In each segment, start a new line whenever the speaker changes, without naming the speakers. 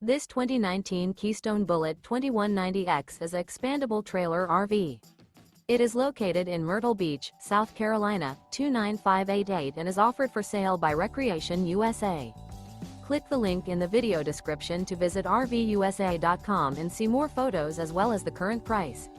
This 2019 Keystone Bullet 2190X is an expandable trailer RV. It is located in Myrtle Beach, South Carolina, 29588 and is offered for sale by Recreation USA. Click the link in the video description to visit RVUSA.com and see more photos as well as the current price.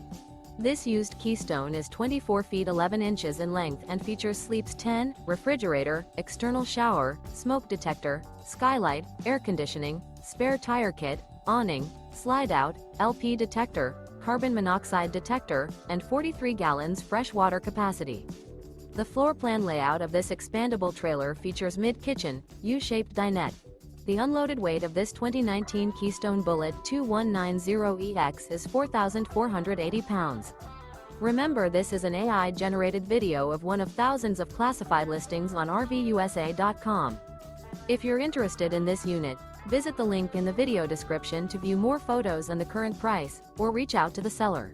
This used Keystone is 24 feet 11 inches in length and features sleeps 10, refrigerator, external shower, smoke detector, skylight, air conditioning, spare tire kit, awning, Slideout, LP detector, carbon monoxide detector, and 43 gallons fresh water capacity. The floor plan layout of this expandable trailer features mid-kitchen, U-shaped dinette. The unloaded weight of this 2019 Keystone Bullet 2190EX is 4,480 pounds. Remember, this is an AI-generated video of one of thousands of classified listings on RVUSA.com. If you're interested in this unit, visit the link in the video description to view more photos and the current price, or reach out to the seller.